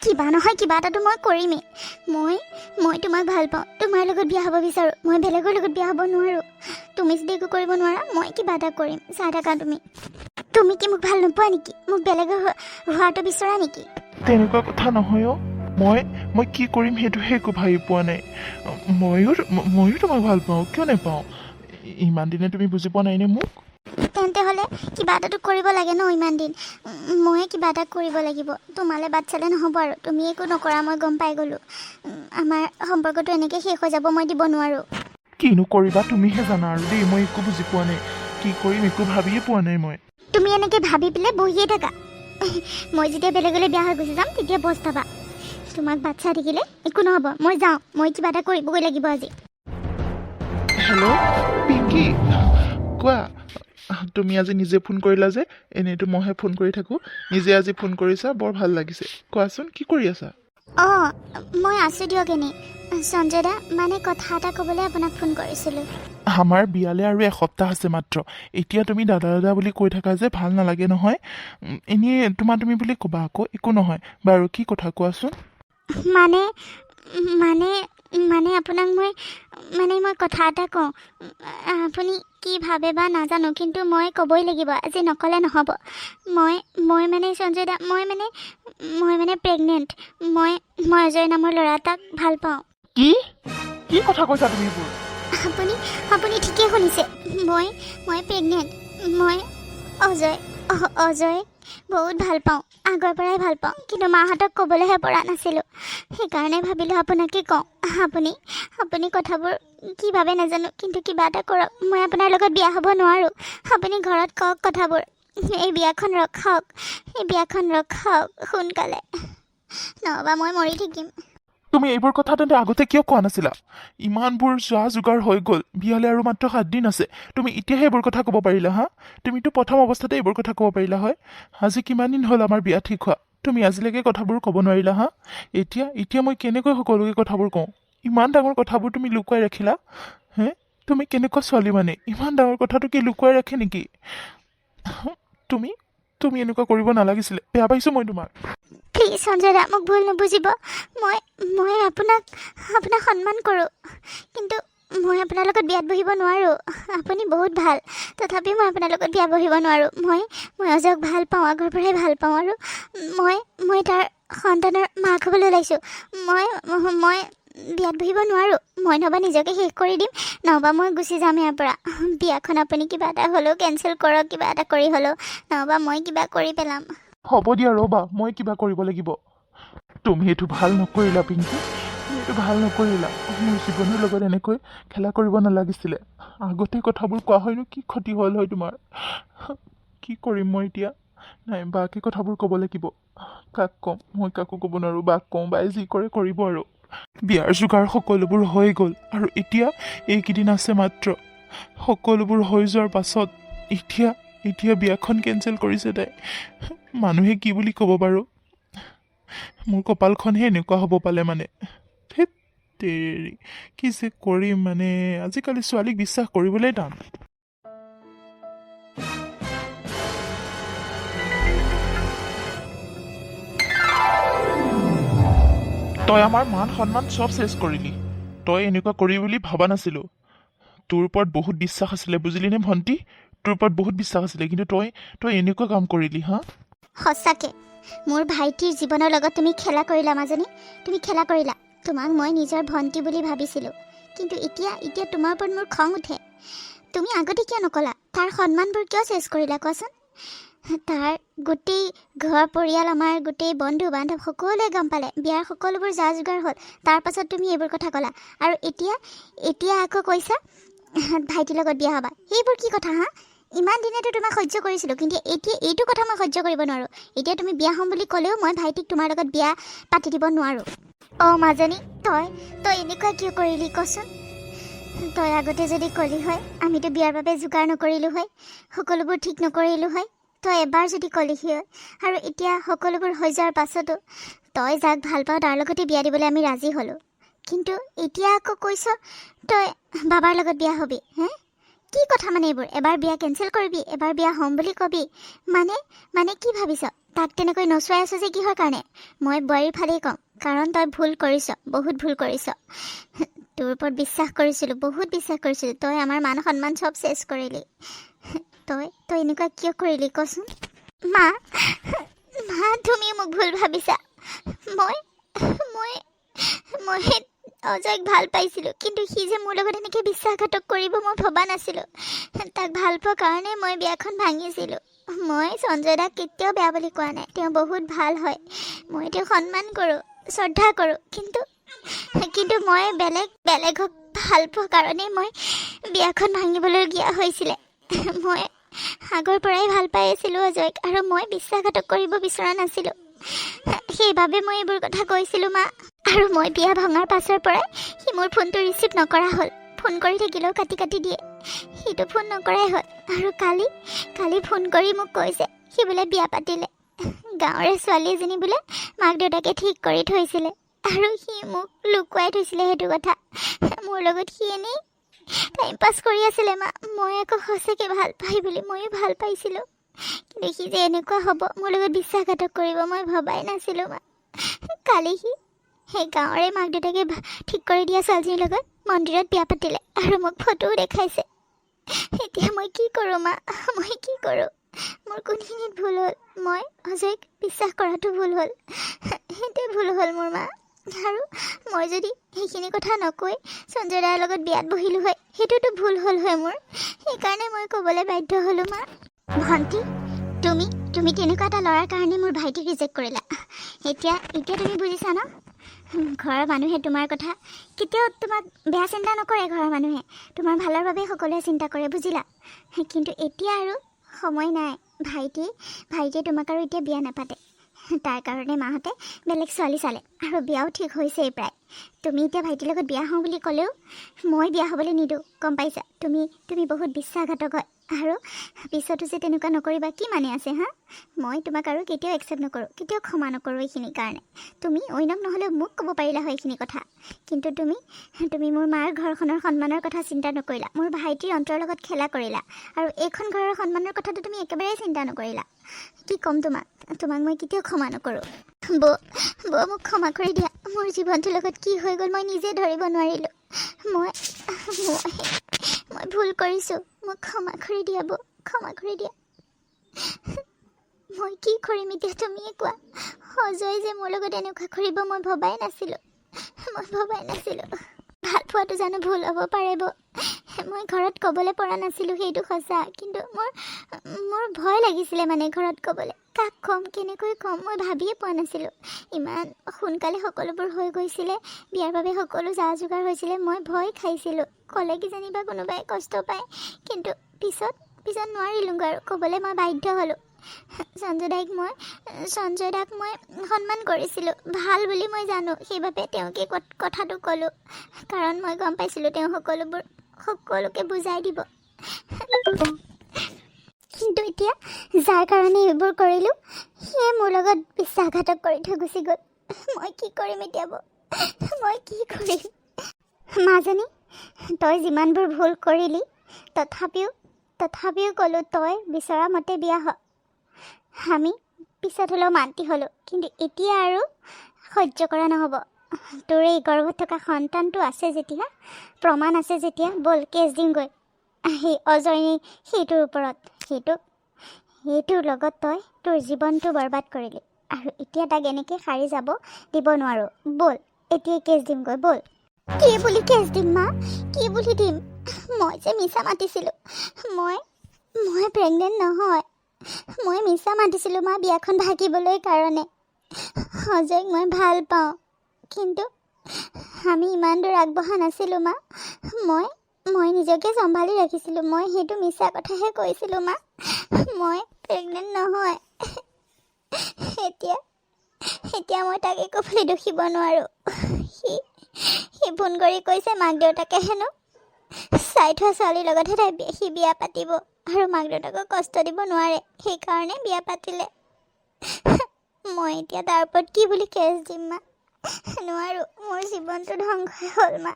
A: কিবা নহয় কিবা এটাতো মই কৰিমেই। মই তোমাক ভাল পাওঁ, তোমাৰ লগত বিয়া হ'ব বিচাৰোঁ। মই বেলেগৰ লগত বিয়া হ'ব নোৱাৰোঁ। তুমি যদি একো কৰিব নোৱাৰা, মই কিবা এটা কৰিম। চাই থাকা তুমি কি মোক ভাল নোপোৱা নেকি? মোক বেলেগৰ হোৱাটো বিচৰা নেকি?
B: তেনেকুৱা কথা নহয় অ'। মই কি কৰিম সেইটোহে একো ভাবি পোৱা নাই। ময়ো তোমাক ভাল পাওঁ, কিয় নাপাওঁ? ইমান দিনে তুমি বুজি পোৱা নাইনে মোক?
A: তেন্তে হ'লে কিবা এটাতো কৰিব লাগে ন ইমান দিন মই কিবা এটা কৰিব লাগিব তোমালৈ বাট চালে নহ'ব আৰু তুমি একো নকৰা মই গম পাই গ'লোঁ আমাৰ সম্পৰ্কটো এনেকৈ শেষ হৈ যাব মই দিব নোৱাৰোঁ
B: কিনো কৰিবা তুমিহে জানা আৰু দেই মই একো বুজি পোৱা নাই কি কৰিম একো ভাবিয়ে পোৱা নাই মই
A: তুমি এনেকৈ ভাবি পেলাই বহিয়ে থাকা মই যেতিয়া বেলেগলৈ বিয়া হৈ গুচি যাম তেতিয়া পস্তাবা তোমাক বাট চাই থাকিলে একো নহ'ব মই যাওঁ মই কিবা এটা কৰিবগৈ লাগিব আজি
B: হেল্ল' পিংকি কোৱা তুমি আজি নিজে ফোন কৰিলা যে এনেইতো মইহে ফোন কৰি থাকোঁ নিজে আজি ফোন কৰিছা বৰ ভাল লাগিছে কোৱাচোন কি কৰি আছা
A: অঁ মই আছোঁ দিয়ক এনেই সঞ্জয় দা মানে কথা এটা ক'বলৈ আপোনাক ফোন কৰিছিলোঁ
B: আমাৰ বিয়ালৈ আৰু এসপ্তাহ আছে মাত্ৰ এতিয়া তুমি দাদা দাদা বুলি কৈ থাকা যে ভাল নালাগে নহয় এনেই তুমি বুলি ক'বা আকৌ একো নহয় বাৰু কি কথা কোৱাচোন
A: মানে মানে মানে আপোনাক মই কথা এটা কওঁ আপুনি কি ভাবে বা নাজানো কিন্তু মই ক'বই লাগিব আজি নক'লে নহ'ব মই মানে সঞ্জয় দা মই মানে প্ৰেগনেণ্ট মই অজয় নামৰ ল'ৰা এটাক ভাল পাওঁ
B: কি কি কথা কৈছা তুমি এইবোৰ
A: আপুনি ঠিকেই শুনিছে মই প্ৰেগনেণ্ট মই অজয় বহুত ভাল পাওঁ আগৰ পৰাই ভাল পাওঁ কিন্তু মাহঁতক ক'বলৈহে পৰা নাছিলোঁ সেইকাৰণে ভাবিলোঁ আপোনাকে কওঁ আপুনি কথাবোৰ কি ভাবে নাজানো কিন্তু কিবা এটা কৰক মই আপোনাৰ লগত বিয়া হ'ব নোৱাৰোঁ আপুনি ঘৰত কওক কথাবোৰ এই বিয়াখন ৰখাওক সোনকালে নহ'বা মই মৰি থাকিম
B: তুমি এইবোৰ কথা তেন্তে আগতে কিয় কোৱা নাছিলা ইমানবোৰ যা যোগাৰ হৈ গ'ল বিয়ালৈ আৰু মাত্ৰ 7 দিন আছে তুমি এতিয়াহে এইবোৰ কথা ক'ব পাৰিলা হা তুমিতো প্ৰথম অৱস্থাতে এইবোৰ কথা ক'ব পাৰিলা হয় আজি কিমান দিন হ'ল আমাৰ বিয়া ঠিক হোৱা তুমি আজিলৈকে কথাবোৰ ক'ব নোৱাৰিলা হা এতিয়া মই কেনেকৈ সকলোকে কথাবোৰ কওঁ ইমান ডাঙৰ কথাবোৰ তুমি লুকুৱাই ৰাখিলা হে তুমি কেনেকুৱা ছোৱালী মানে ইমান ডাঙৰ কথাটো কি লুকুৱাই ৰাখে নেকি তুমি এনেকুৱা কৰিব নালাগিছিলে বেয়া পাইছোঁ মই তোমাক
A: প্লিজ সঞ্জয় দা মোক ভুল নুবুজিব মই আপোনাক সন্মান কৰোঁ কিন্তু মই আপোনাৰ লগত বিয়াত বহিব নোৱাৰোঁ আপুনি বহুত ভাল তথাপিও মই আপোনাৰ লগত বিয়া বহিব নোৱাৰোঁ মই অজয়ক ভাল পাওঁ আগৰ পৰাই ভাল পাওঁ আৰু মই তাৰ সন্তানৰ মাক হ'বলৈ ওলাইছোঁ মই বিয়াত বহিব নোৱাৰোঁ মই নহবা নিজকে শেষ কৰি দিম নহবা মই গুচি যাম ইয়াৰ পৰা বিয়াখন আপুনি কিবা এটা হ'লেও কেঞ্চেল কৰক কিবা এটা কৰি হ'লেও নহবা মই কিবা কৰি পেলাম
B: হ'ব দিয়া ৰ'বা মই কিবা কৰিব লাগিব তুমি এইটো ভাল নকৰিলা পিংকি তুমি এইটো ভাল নকৰিলা মোৰ জীৱনৰ লগত এনেকৈ খেলা কৰিব নালাগিছিলে আগতে কথাবোৰ কোৱা হয়নো কি ক্ষতি হ'ল হয় তোমাৰ কি কৰিম মই এতিয়া নাই বাকী কথাবোৰ ক'ব লাগিব কাক ক'ম মই কাকো ক'ব নোৱাৰোঁ বাক কওঁ বাই যি কৰে কৰিব আৰু বিয়াৰ যোগাৰ সকলোবোৰ হৈ গ'ল আৰু এতিয়া এইকেইদিন আছে মাত্ৰ সকলোবোৰ হৈ যোৱাৰ পাছত এতিয়া বিয়াখন কেঞ্চেল কৰিছে তাই মানুহে কি বুলি ক'ব বাৰু মোৰ কপালখনহে এনেকুৱা হ'ব পালে মানে ধেৎ তেৰি কি যে কৰিম মানে আজিকালি ছোৱালীক বিশ্বাস কৰিবলৈ টান তই আমাৰ মান সন্মান চব চেছ কৰিলি তই এনেকুৱা কৰি বুলি ভবা নাছিলোঁ তোৰ ওপৰত বহুত বিশ্বাস আছিলে বুজিলিনে ভণ্টি তোৰ ওপৰত বহুত বিশ্বাস আছিলে কিন্তু তই এনেকুৱা কাম কৰিলি হা
A: সঁচাকৈ মোৰ ভাইটিৰ জীৱনৰ লগত তুমি খেলা কৰিলা মাজনী তুমি খেলা কৰিলা তোমাক মই নিজৰ ভণ্টি বুলি ভাবিছিলোঁ কিন্তু এতিয়া তোমাৰ ওপৰত মোৰ খং উঠে তুমি আগতে কিয় নকলা তাৰ সন্মানবোৰ কিয় চেছ কৰিলা কোৱাচোন তাৰ গোটেই ঘৰ পৰিয়াল আমাৰ গোটেই বন্ধু বান্ধৱ সকলোৱে গম পালে বিয়াৰ সকলোবোৰ যা যোগাৰ হ'ল তাৰ পাছত তুমি এইবোৰ কথা ক'লা আৰু এতিয়া আকৌ কৈছা ভাইটিৰ লগত বিয়া হ'বা সেইবোৰ কি কথা হা ইমান দিনেতো তোমাক সহ্য কৰিছিলোঁ কিন্তু এতিয়া এইটো কথা মই সহ্য কৰিব নোৱাৰোঁ এতিয়া তুমি বিয়া হ'ম বুলি ক'লেও মই ভাইটিক তোমাৰ লগত বিয়া পাতি দিব নোৱাৰোঁ অঁ মাজনী তই এনেকুৱা কিয় কৰিলি কচোন তই আগতে যদি ক'লি হয় আমিতো বিয়াৰ বাবে যোগাৰ নকৰিলোঁ হয় সকলোবোৰ ঠিক নকৰিলোঁ হয় তই এবাৰ যদি ক'লিহি হয় আৰু এতিয়া সকলোবোৰ হৈ যোৱাৰ পাছতো তই যাক ভাল পাওঁ তাৰ লগতে বিয়া দিবলৈ আমি ৰাজি হ'লোঁ কিন্তু এতিয়া আকৌ কৈছ তই বাবাৰ লগত বিয়া হ'বি হে কি কথা মানে এইবোৰ এবাৰ বিয়া কেঞ্চেল কৰিবি এবাৰ বিয়া হ'ম বুলি ক'বি মানে কি ভাবিছ তাক তেনেকৈ নচুৱাই আছ যে কিহৰ কাৰণে মই বোৱাৰীৰ ফালেই ক'ম কাৰণ তই ভুল কৰিছ বহুত ভুল কৰিছ তোৰ ওপৰত বিশ্বাস কৰিছিলোঁ বহুত বিশ্বাস কৰিছিলোঁ তই আমাৰ মান সন্মান চব চেছ কৰিলি তই এনেকুৱা কিয় কৰিলি কচোন মা তুমি মোক ভুল ভাবিছা মই অজয়ক ভাল পাইছিলোঁ, কিন্তু সি যে মোৰ লগত এনেকৈ বিশ্বাসঘাতক কৰিব মই ভবা নাছিলোঁ। তাক ভাল পোৱা কাৰণে মই বিয়াখন ভাঙিছিলোঁ। মই সঞ্জয় দাক কেতিয়াও বেয়া বুলি কোৱা নাই, তেওঁ বহুত ভাল হয়, মই তেওঁক সন্মান কৰোঁ, শ্ৰদ্ধা কৰোঁ। কিন্তু মই বেলেগক ভাল পোৱা কাৰণেই মই বিয়াখন ভাঙিবলগীয়া হৈছিলে। মই আগৰ পৰাই ভাল পাই আছিলোঁ অজয়ক, আৰু মই বিশ্বাসঘাতক কৰিব বিচৰা নাছিলোঁ। সেইবাবে মই এইবোৰ কথা কৈছিলোঁ মা। আৰু মই বিয়া ভঙাৰ পাছৰ পৰাই সি মোৰ ফোনটো ৰিচিভ নকৰা হ'ল। ফোন কৰি থাকিলেও কাটি দিয়ে, সিটো ফোন নকৰাই হ'ল। আৰু কালি ফোন কৰি মোক কৈছে সি বোলে বিয়া পাতিলে। গাঁৱৰে ছোৱালী এজনী বোলে মাক দেউতাকে ঠিক কৰি থৈছিলে, আৰু সি মোক লুকুৱাই থৈছিলে সেইটো কথা। মোৰ লগত সি এনেই টাইম পাছ কৰি আছিলে মা। মই আকৌ সঁচাকৈ ভাল পাই বুলি ময়ো ভাল পাইছিলোঁ, কিন্তু সি যে এনেকুৱা হ'ব, মোৰ লগত বিশ্বাসঘাতক কৰিব মই ভবাই নাছিলোঁ মা। কালি সি সেই গাঁৱৰে মাক দেউতাকে ঠিক কৰি দিয়া ছোৱালীজনীৰ লগত মন্দিৰত বিয়া পাতিলে, আৰু মোক ফটোও দেখাইছে। এতিয়া মই কি কৰোঁ মা, মই কি কৰোঁ? মোৰ কোনখিনিত ভুল হ'ল? মই অজয়ক বিশ্বাস কৰাটো ভুল হ'ল, সেইটোৱে ভুল হ'ল মোৰ মা। আৰু মই যদি সেইখিনি কথা নকৈ সঞ্জয় দাৰ লগত বিয়াত বহিলোঁ হয়, সেইটোতো ভুল হ'ল হয় মোৰ। সেইকাৰণে মই ক'বলৈ বাধ্য হ'লোঁ মা। ভণ্টি, তুমি তেনেকুৱা এটা ল'ৰাৰ কাৰণে মোৰ ভাইটিক ৰিজেক্ট কৰিলা। এতিয়া তুমি বুজিছা ন? ঘৰৰ মানুহে তোমাৰ কথা কেতিয়াও তোমাক বেয়া চিন্তা নকৰে। ঘৰৰ মানুহে তোমাৰ ভালৰ বাবে সকলোৱে চিন্তা কৰে, বুজিলা? কিন্তু এতিয়া আৰু সময় নাই। ভাইটিয়ে তোমাক আৰু এতিয়া বিয়া নাপাতে। তাৰ কাৰণে মাহঁতে বেলেগ ছোৱালী চালে, আৰু বিয়াও ঠিক হৈছেই প্ৰায়। তুমি এতিয়া ভাইটিৰ লগত বিয়া হওঁ বুলি ক'লেও মই বিয়া হ'বলৈ নিদিওঁ, গম পাইছা? তুমি বহুত বিশ্বাসঘাতক হয়, আৰু পিছতো যে তেনেকুৱা নকৰিবা কি মানে আছে হা? মই তোমাক আৰু কেতিয়াও একচেপ্ট নকৰোঁ, কেতিয়াও ক্ষমা নকৰোঁ এইখিনিৰ কাৰণে। তুমি অন্যক নহ'লেও মোক ক'ব পাৰিলা হয় এইখিনি কথা, কিন্তু তুমি মোৰ মাৰ ঘৰখনৰ সন্মানৰ কথা চিন্তা নকৰিলা, মোৰ ভাইটিৰ অন্তৰৰ লগত খেলা কৰিলা, আৰু এইখন ঘৰৰ সন্মানৰ কথাটো তুমি একেবাৰেই চিন্তা নকৰিলা। কি ক'ম তোমাক মই কেতিয়াও ক্ষমা নকৰোঁ। বৌ মোক ক্ষমা কৰি দিয়া। মোৰ জীৱনটোৰ লগত কি হৈ গ'ল মই নিজে ধৰিব নোৱাৰিলোঁ। মই ভুল কৰিছোঁ, মোক ক্ষমা কৰি দিয়া বৌ, ক্ষমা কৰি দিয়া। মই কি কৰিম এতিয়া তুমিয়ে কোৱা? অজয় যে মোৰ লগত এনেকুৱা কৰিব মই ভবাই নাছিলোঁ। ভাল পোৱাটো জানো ভুল হ'ব পাৰে বৌ? মই ঘৰত ক'বলৈ পৰা নাছিলোঁ, সেইটো সঁচা, কিন্তু মোৰ ভয় লাগিছিলে মানে ঘৰত ক'বলৈ। কাক ক'ম, কেনেকৈ ক'ম, মই ভাবিয়ে পোৱা নাছিলোঁ। ইমান সোনকালে সকলোবোৰ হৈ গৈছিলে, বিয়াৰ বাবে সকলো যা যোগাৰ হৈছিলে। মই ভয় খাইছিলোঁ, ক'লে কি জানিবা কোনোবাই কষ্ট পায়, কিন্তু পিছত নোৱাৰিলোঁগৈ আৰু ক'বলৈ। মই বাধ্য হ'লোঁ। সঞ্জয় দাক মই সন্মান কৰিছিলোঁ, ভাল বুলি মই জানো, সেইবাবে তেওঁকে কথাটো ক'লোঁ, কাৰণ মই গম পাইছিলোঁ তেওঁ সকলোকে বুজাই দিব। কিন্তু এতিয়া যাৰ কাৰণে এইবোৰ কৰিলোঁ, সিয়ে মোৰ লগত বিশ্বাসঘাতক কৰি থৈ গুচি গ'ল। মই কি কৰিম এতিয়া বৌ? মই কি কৰিম? মাজনী, তই যিমানবোৰ ভুল কৰিলি, তথাপিও ক'লোঁ তই বিচৰা মতে বিয়া হ। আমি পিছত হ'লেও মান্তি হ'লোঁ, কিন্তু এতিয়া আৰু সহ্য কৰা নহ'ব। তোৰ এই গৰ্ভত থকা সন্তানটো আছে যেতিয়া, প্ৰমাণ আছে যেতিয়া, ব'ল কেছ দিমগৈ সেই অজয় সেইটোৰ ওপৰত। সেইটোৰ লগত তই তোৰ জীৱনটো বৰবাদ কৰিলি, আৰু এতিয়া তাক এনেকৈ সাৰি যাব দিব নোৱাৰোঁ। ব'ল এতিয়াই কেছ দিমগৈ, ব'ল। কি বুলি কেছ দিম মা? কি বুলি দিম? মই যে মিছা মাতিছিলোঁ, মই প্ৰেগনেণ্ট নহয়। মই মিছা মাতিছিলোঁ মা বিয়াখন ভাগিবলৈ কাৰণে। অজয়ক মই ভাল পাওঁ, কিন্তু আমি ইমান দূৰ আগবঢ়া নাছিলোঁ মা। মই নিজকে চম্ভালি ৰাখিছিলোঁ। মই সেইটো মিছা কথাহে কৈছিলোঁ মা। মই প্ৰেগনেণ্ট নহয়। এতিয়া মই তাক একো বুলি দুখিব নোৱাৰোঁ। সি ফোন কৰি কৈছে মাক দেউতাকে হেনো চাই থোৱা ছোৱালীৰ লগতহে সি বিয়া পাতিব, আৰু মাক দেউতাকক কষ্ট দিব নোৱাৰে, সেইকাৰণে বিয়া পাতিলে। মই এতিয়া তাৰ ওপৰত কি বুলি কেছ দিম মা? নোৱাৰোঁ, মোৰ জীৱনটো ধ্বংসই হ'ল মা।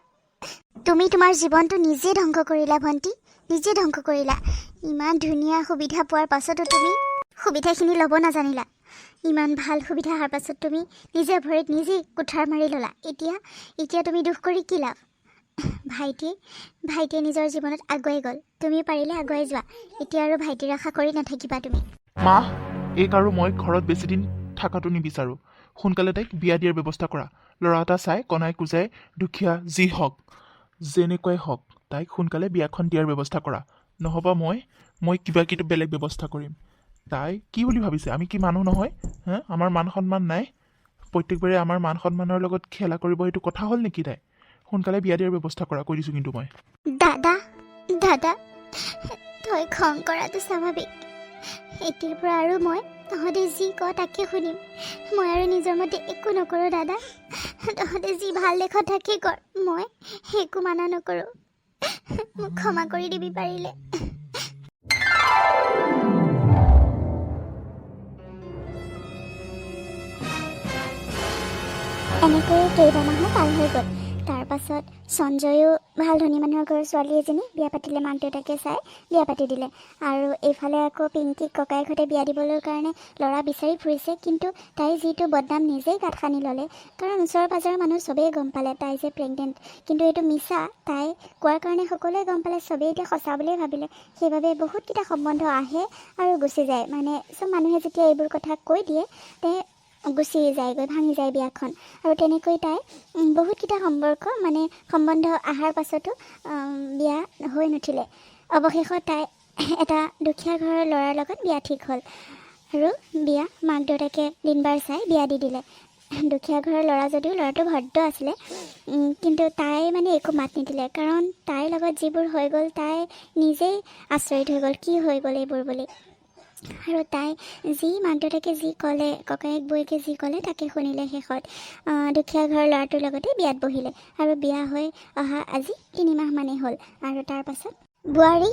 A: তুমি তোমাৰ জীৱনটো নিজে ধ্বংস কৰিলা ভণ্টি, নিজে ধ্বংস কৰিলা। ইমান ধুনীয়া সুবিধা পোৱাৰ পাছতো তুমি সুবিধাখিনি ল'ব নাজানিলা। ইমান ভাল সুবিধা অহাৰ পাছত তুমি নিজে ভৰিত নিজেই কুঠাৰ মাৰি ল'লা। এতিয়া তুমি দুখ কৰি কি লাভ? ভাইটিয়ে নিজৰ জীৱনত আগুৱাই গ'ল, তুমি পাৰিলে আগুৱাই যোৱা। এতিয়া আৰু ভাইটিৰ আশা কৰি নাথাকিবা তুমি।
B: মা, এইক আৰু মই ঘৰত বেছিদিন থকাটো নিবিচাৰোঁ। সোনকালে তাইক বিয়া দিয়াৰ ব্যৱস্থা কৰা, ল'ৰা এটা চাই কনাই কুজাই দুখীয়া যি হওক যেনেকুৱাই হওক তাইক সোনকালে বিয়াখন দিয়াৰ ব্যৱস্থা কৰা, নহ'বা মই কিবা কিবি বেলেগ ব্যৱস্থা কৰিম। তাই কি বুলি ভাবিছে, আমি কি মানুহ নহয়? আমাৰ মান সন্মান নাই? প্ৰত্যেকবাৰে আমাৰ মান সন্মানৰ লগত খেলা কৰিব এইটো কথা হ'ল নেকি? তাই সোনকালে বিয়া দিয়াৰ ব্যৱস্থা কৰা কৈ দিছোঁ কিন্তু মই।
A: দাদা দাদা তই খং কৰাটো স্বাভাৱিক। এতিয়াৰ পৰা আৰু মই তহঁতে যি কওঁ তাকে শুনিম। মই আৰু নিজৰ মতে একো নকৰোঁ দাদা। তহঁতে যি ভাল দেখ তাকে কৰ, মই একো মানা নকৰোঁ। মোক ক্ষমা কৰি দিবি পাৰিলে। এনেকৈ কেইবামাহো পাৰ হৈ গ'ল। তাৰপাছত সঞ্জয়ো ভাল ধনী মানুহৰ ঘৰৰ ছোৱালী এজনী বিয়া পাতিলে। মাক দেউতাকে চাই বিয়া পাতি দিলে। আৰু এইফালে আকৌ পিংকিক ককায়েকহঁতে বিয়া দিবলৈ কাৰণে ল'ৰা বিচাৰি ফুৰিছে। কিন্তু তাই যিটো বদনাম নিজেই গাঁত সানি ল'লে, কাৰণ ওচৰৰ পাজৰৰ মানুহ চবেই গম পালে তাই যে প্ৰেগনেণ্ট। কিন্তু এইটো মিছা, তাই কোৱাৰ কাৰণে সকলোৱে গম পালে, চবেই এতিয়া সঁচা বুলিয়ে ভাবিলে। সেইবাবে বহুতকেইটা সম্বন্ধ আহে আৰু গুচি যায়। মানে চব মানুহে যেতিয়া এইবোৰ কথা কৈ দিয়ে তে গুচি যায়গৈ, ভাঙি যায় বিয়াখন। আৰু তেনেকৈ তাই বহুতকেইটা সম্বন্ধ অহাৰ পাছতো বিয়া হৈ নুঠিলে। অৱশেষত তাই এটা দুখীয়া ঘৰৰ ল'ৰাৰ লগত বিয়া ঠিক হ'ল। আৰু বিয়া মাক দেউতাকে দিন বাৰ চাই বিয়া দি দিলে। দুখীয়া ঘৰৰ ল'ৰা যদিও ল'ৰাটো ভদ্ৰ আছিলে, কিন্তু তাই মানে একো মাত নিদিলে। কাৰণ তাইৰ লগত যিবোৰ হৈ গ'ল তাই নিজেই আচৰিত হৈ গ'ল, কি হৈ গ'ল এইবোৰ বুলি। আৰু তাই যি মাক দেউতাকে যি ক'লে, ককায়েক বৌয়েকে যি ক'লে তাকে শুনিলে। শেষত দুখীয়া ঘৰৰ ল'ৰাটোৰ লগতে বিয়াত বহিলে। আৰু বিয়া হৈ অহা আজি 3 মাহমানেই হ'ল। আৰু তাৰ পাছত, বোৱাৰী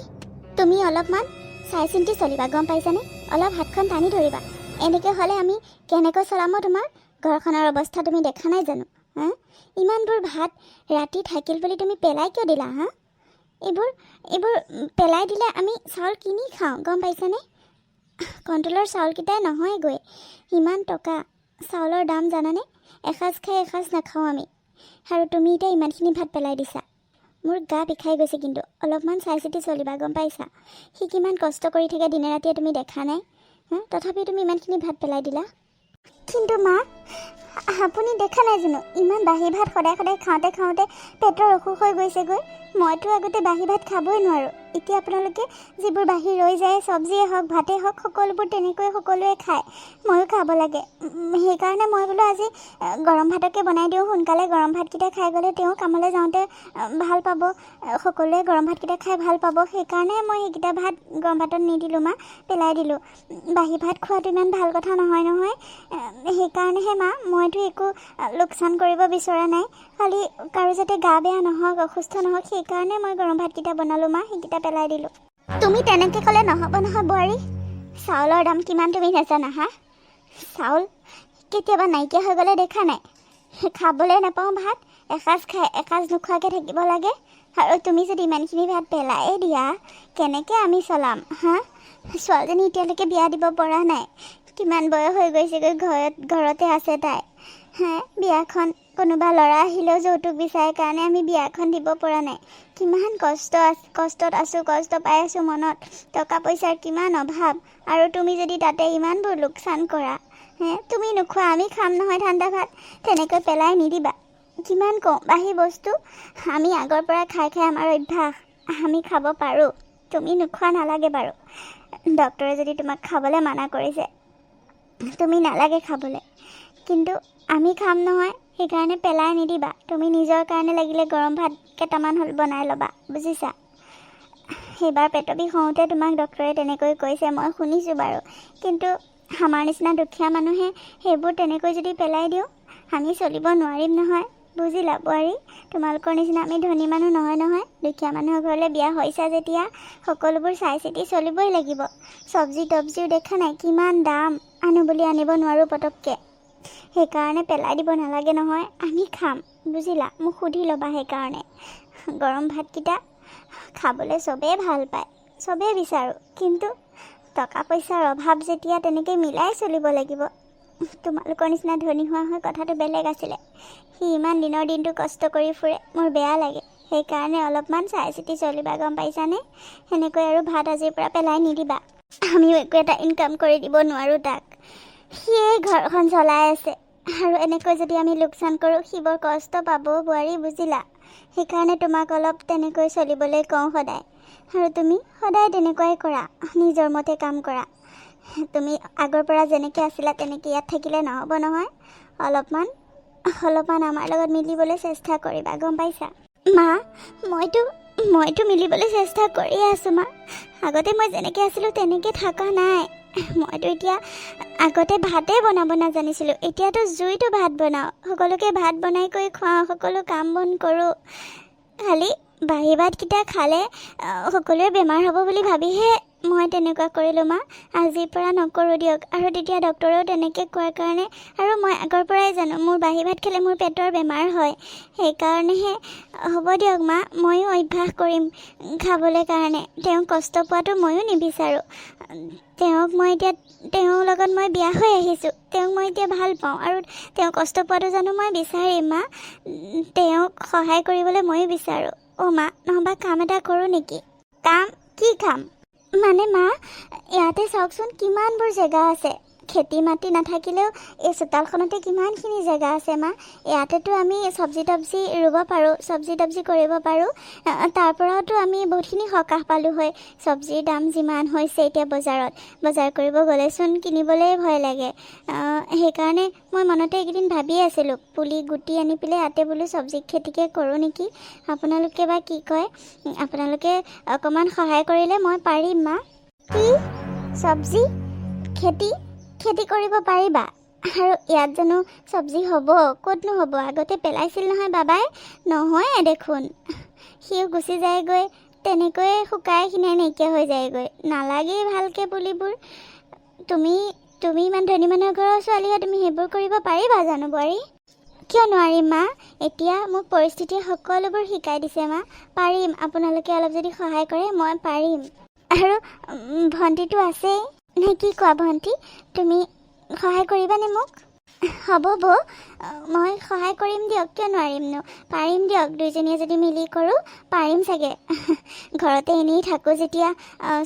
A: তুমি অলপমান চাই চিন্তি চলিবা, গম পাইছানে? অলপ হাতখন টানি ধৰিবা। এনেকৈ হ'লে আমি কেনেকৈ চলাম? তোমাৰ ঘৰখনৰ অৱস্থা তুমি দেখা নাই জানো? ইমানবোৰ ভাত ৰাতি থাকিল বুলি তুমি পেলাই কিয় দিলা? এইবোৰ পেলাই দিলে আমি চাউল কিনি খাওঁ, গম পাইছানে? কণ্ট্ৰলৰ চাউলকেইটাই নহয়গৈ। ইমান টকা চাউলৰ দাম জানানে? এসাঁজ খাই এসাঁজ নাখাওঁ আমি। আৰু তুমি এতিয়া ইমানখিনি ভাত পেলাই দিছা, মোৰ গা বিষাই গৈছে। কিন্তু অলপমান চাই চিতি চলিবা, গম পাইছা? সি কিমান কষ্ট কৰি থাকে দিনে ৰাতিয়ে, তুমি দেখা নাই? তথাপি তুমি ইমানখিনি ভাত পেলাই দিলা। কিন্তু মা, আপুনি দেখা নাই জানো ইমান বাহি ভাত সদায় সদায় খাওঁতে পেটৰ অসুখ হৈ গৈছেগৈ। মইতো আগতে বাহি ভাত খাবই নোৱাৰোঁ। এতিয়া আপোনালোকে যিবোৰ বাহি ৰৈ যায়, চব্জিয়ে হওক ভাতেই হওক, সকলোবোৰ তেনেকৈ সকলোৱে খায়। ময়ো খাব লাগে। সেইকাৰণে মই বোলো আজি গৰম ভাতকে বনাই দিওঁ। সোনকালে গৰম ভাতকেইটা খাই গ'লে তেওঁ কামলৈ যাওঁতে ভাল পাব, সকলোৱে গৰম ভাতকেইটা খাই ভাল পাব। সেইকাৰণে মই সেইকেইটা ভাত গৰম ভাতত নিদিলোঁ মা, পেলাই দিলোঁ। বাহি ভাত খোৱাটো ইমান ভাল কথা নহয়। সেইকাৰণেহে মা, মইতো একো লোকচান কৰিব বিচৰা নাই। খালি কাৰো যাতে গা বেয়া নহওক, অসুস্থ নহওক, সেইকাৰণে মই গৰম ভাতকেইটা বনালোঁ মা, সেইকেইটা পেলাই দিলোঁ। তুমি তেনেকৈ ক'লে নহ'ব নহয় বোৱাৰী। চাউলৰ দাম কিমান তুমি নাজানা? চাউল কেতিয়াবা নাইকিয়া হৈ গ'লে দেখা নাই? খাবলৈ নাপাওঁ ভাত, এসাঁজ খাই এসাঁজ নোখোৱাকৈ থাকিব লাগে। আৰু তুমি যদি ইমানখিনি ভাত পেলাই দিয়া, কেনেকৈ আমি চলাম? ছোৱালীজনী এতিয়ালৈকে বিয়া দিব পৰা নাই। কিমান বয়স হৈ গৈছেগৈ, ঘৰতে আছে তাই। বিয়াখন কোনোবা ল'ৰা আহিলেও যৌতুক বিচাৰে কাৰণে আমি বিয়াখন দিব পৰা নাই। কিমান কষ্টত আছোঁ, কষ্ট পাই আছোঁ মনত। টকা পইচাৰ কিমান অভাৱ। আৰু তুমি যদি তাতে ইমানবোৰ লোকচান কৰা, তুমি নোখোৱা, আমি খাম নহয় ঠাণ্ডা ভাত। তেনেকৈ পেলাই নিদিবা। কিমান কওঁ, বাহি বস্তু আমি আগৰ পৰা খাই আমাৰ অভ্যাস, আমি খাব পাৰোঁ। তুমি নোখোৱা নালাগে বাৰু। ডক্টৰে যদি তোমাক খাবলৈ মানা কৰিছে, তুমি নালাগে খাবলৈ, কিন্তু আমি খাম নহয়। সেইকাৰণে পেলাই নিদিবা। তুমি নিজৰ কাৰণে লাগিলে গৰম ভাত কেইটামান বনাই ল'বা, বুজিছা? সেইবাৰ পেটৰ বিষ হওঁতে তোমাক ডক্টৰে তেনেকৈ কৈছে, মই শুনিছোঁ বাৰু। কিন্তু আমাৰ নিচিনা দুখীয়া মানুহে সেইবোৰ তেনেকৈ যদি পেলাই দিওঁ, আমি চলিব নোৱাৰিম নহয়, বুজিলা বোৱাৰী? তোমালোকৰ নিচিনা আমি ধনী মানুহ নহয়। দুখীয়া মানুহৰ ঘৰলৈ বিয়া হৈছা যেতিয়া সকলোবোৰ চাই চিতি চলিবই লাগিব। চব্জি তব্জিও দেখা নাই কিমান দাম, আনো বুলি আনিব নোৱাৰোঁ পটককৈ। সেইকাৰণে পেলাই দিব নালাগে নহয়, আমি খাম, বুজিলা? মোক সুধি ল'বা। সেইকাৰণে গৰম ভাতকেইটা খাবলৈ চবেই ভাল পায়, চবেই বিচাৰোঁ। কিন্তু টকা পইচাৰ অভাৱ যেতিয়া, তেনেকৈ মিলাই চলিব লাগিব। তোমালোকৰ নিচিনা ধনী হোৱা হয় কথাটো বেলেগ আছিলে। সি ইমান দিনৰ দিনটো কষ্ট কৰি ফুৰে, মোৰ বেয়া লাগে। সেইকাৰণে অলপমান চাই চিতি চলিবা, গম পাইছানে? সেনেকৈ আৰু ভাত আজিৰ পৰা পেলাই নিদিবা। আমিও একো এটা ইনকাম কৰি দিব নোৱাৰোঁ তাক, সিয়ে ঘৰখন চলাই আছে। আৰু এনেকৈ যদি আমি লোকচান কৰোঁ সি বৰ কষ্ট পাব বোৱাৰী, বুজিলা? সেইকাৰণে তোমাক অলপ তেনেকৈ চলিবলৈ কওঁ সদায়। আৰু তুমি সদায় তেনেকুৱাই কৰা, নিজৰ মতে কাম কৰা। তুমি আগৰ পৰা যেনেকৈ আছিলা তেনেকৈ ইয়াত থাকিলে নহ'ব নহয়। অলপমান আমাৰ লগত মিলিবলৈ চেষ্টা কৰিবা, গম পাইছা? মা, মইতো মিলিবলৈ চেষ্টা কৰিয়ে আছোঁ মা। আগতে মই যেনেকৈ আছিলোঁ তেনেকৈ থকা নাই। মইতো এতিয়া আগতে ভাতেই বনাব নাজানিছিলোঁ, এতিয়াতো জুইতো ভাত বনাওঁ, সকলোকে ভাত বনাই কৰি খুৱাওঁ, সকলো কাম বন কৰোঁ। খালি বাহি ভাতকেইটা খালে সকলোৰে বেমাৰ হ'ব বুলি ভাবিহে মই তেনেকুৱা কৰিলোঁ মা। আজিৰ পৰা নকৰোঁ দিয়ক। আৰু তেতিয়া ডক্টৰেও তেনেকৈ কোৱাৰ কাৰণে, আৰু মই আগৰ পৰাই জানো মোৰ বাহি ভাত খালে মোৰ পেটৰ বেমাৰ হয়, সেইকাৰণেহে। হ'ব দিয়ক মা, ময়ো অভ্যাস কৰিম খাবলৈ কাৰণে। তেওঁক কষ্ট পোৱাটো ময়ো নিবিচাৰোঁ। তেওঁৰ লগত মই বিয়া হৈ আহিছোঁ, তেওঁক মই এতিয়া ভাল পাওঁ, আৰু তেওঁ কষ্ট পোৱাটো জানো মই বিচাৰিম মা। তেওঁক সহায় কৰিবলৈ ময়ো বিচাৰোঁ। অ' মা, নহ'বা কাম এটা কৰোঁ নেকি? কাম? কি কাম? মানে মা, ইয়াতে চাওকচোন কিমানবোৰ জেগা আছে। খেতি মাটি নাথাকিলেও এই চোতালখনতে কিমানখিনি জেগা আছে মা। ইয়াতেতো আমি চব্জি তব্জি ৰুব পাৰোঁ, চব্জি তব্জি কৰিব পাৰোঁ। তাৰ পৰাওতো আমি বহুতখিনি সকাহ পালোঁ হয়। চব্জিৰ দাম যিমান হৈছে এতিয়া বজাৰ কৰিব গ'লেচোন কিনিবলৈ ভয় লাগে। সেইকাৰণে মই মনতে এইকেইদিন ভাবিয়ে আছিলোঁ, পুলি গুটি আনি পেলাই ইয়াতে বোলো চব্জি খেতিকে কৰোঁ নেকি। আপোনালোকে বা কি কয়? আপোনালোকে অকণমান সহায় কৰিলে মই পাৰিম মা। কি চব্জি খেতি কৰিব পাৰিবা? আৰু ইয়াত জানো চব্জি হ'ব? ক'তনো হ'ব? আগতে পেলাইছিল নহয় বাবাই। নহয়ে দেখোন, সিও গুচি যায়গৈ, তেনেকৈয়ে শুকাই খিনাই নাইকিয়া হৈ যায়গৈ। নালাগেই ভালকৈ পুলিবোৰ। তুমি ইমান ধনী মানুহৰ ঘৰৰ ছোৱালী হয়, তুমি সেইবোৰ কৰিব পাৰিবা জানো বোৱাৰী? কিয় নোৱাৰিম মা? এতিয়া মোক পৰিস্থিতিয়ে সকলোবোৰ শিকাই দিছে মা। পাৰিম, আপোনালোকে অলপ যদি সহায় কৰে মই পাৰিম। আৰু ভণ্টিটো আছেই নে? কি কোৱা ভণ্টি, তুমি সহায় কৰিবানে মোক? হ'ব বৌ, মই সহায় কৰিম দিয়ক, কিয় নোৱাৰিমনো? পাৰিম দিয়ক, দুইজনীয়ে যদি মিলি কৰোঁ পাৰিম চাগে। ঘৰতে এনেই থাকোঁ যেতিয়া,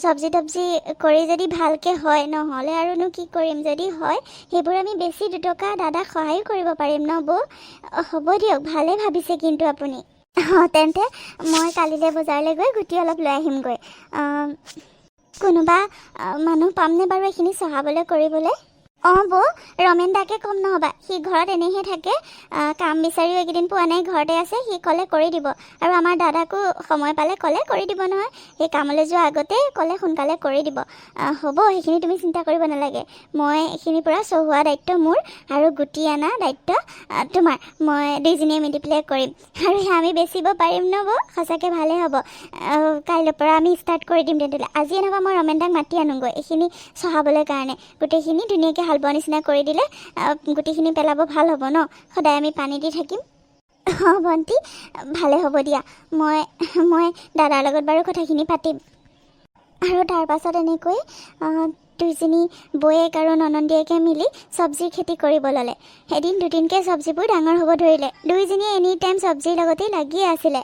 A: চব্জি তব্জি কৰি যদি ভালকৈ হয়, নহ'লে আৰুনো কি কৰিম? যদি হয় সেইবোৰ আমি বেছি দুটকা দাদাক সহায়ো কৰিব পাৰিম ন বৌ? হ'ব দিয়ক, ভালেই ভাবিছে কিন্তু আপুনি। তেন্তে মই কালিলৈ বজাৰলৈ গৈ গুটি অলপ লৈ আহিমগৈ। কোনোবা মানুহ পামনে বাৰু এইখিনি চহাবলৈ কৰিবলৈ? অঁ বৌ, ৰমেন দাকে ক'ম নহ'বা, সি ঘৰত এনেহে থাকে। কাম বিচাৰিও এইকেইদিন পোৱা নাই, ঘৰতে আছে। সি ক'লে কৰি দিব। আৰু আমাৰ দাদাকো সময় পালে ক'লে কৰি দিব নহয়। সেই কামলৈ যোৱাৰ আগতে ক'লে সোনকালে কৰি দিব। হ'ব, সেইখিনি তুমি চিন্তা কৰিব নালাগে। মই এইখিনিৰ পৰা চহোৱা দায়িত্ব মোৰ, আৰু গুটি অনা দায়িত্ব তোমাৰ। মই দুইজনীয়ে মিলি পেলাই কৰিম, আৰু সেয়া আমি বেচিব পাৰিম ন বৌ? সঁচাকৈ ভালেই হ'ব। কাইলৈৰ পৰা আমি ষ্টাৰ্ট কৰি দিম তেন্তে। আজিয়ে নহ'বা মই ৰমেন দাক মাতি আনোগৈ এইখিনি চহাবলৈ কাৰণে। গোটেইখিনি ধুনীয়াকৈ হাল বোৱা নিচিনা কৰি দিলে গুটিখিনি পেলাব ভাল হ'ব ন? সদায় আমি পানী দি থাকিম। অঁ ভণ্টি, ভালে হ'ব দিয়া। মই দাদাৰ লগত বাৰু কথাখিনি পাতিম। আৰু তাৰ পাছত এনেকৈ দুইজনী বৌয়েক আৰু ননন্দীয়েকে মিলি চব্জিৰ খেতি কৰিব ল'লে। এদিন দুদিনকৈ চব্জিবোৰ ডাঙৰ হ'ব ধৰিলে। দুইজনীয়ে এনি টাইম চব্জিৰ লগতেই লাগিয়ে আছিলে।